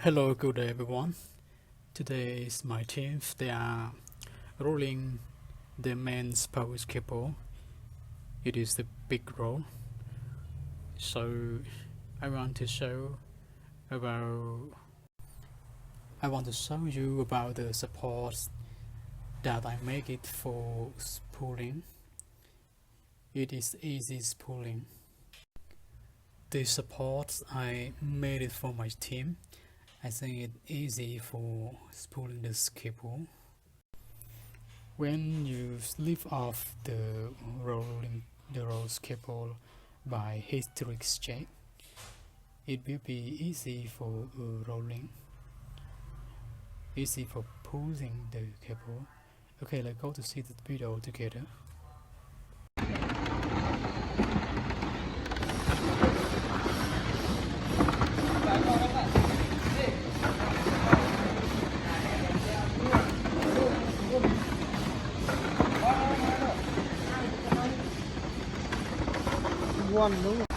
Hello, good day everyone. Today is my team. They are rolling the main pose cable. It is the big roll. So I want to show about you about the supports that I make it for spooling. It is easy spooling. The supports I made it for my team. I think it's easy for spooling this cable. When you lift off the rolls cable by hysteresis check, it will be easy for rolling, easy for pulling the cable. Okay, let's go to see the video together. One đúng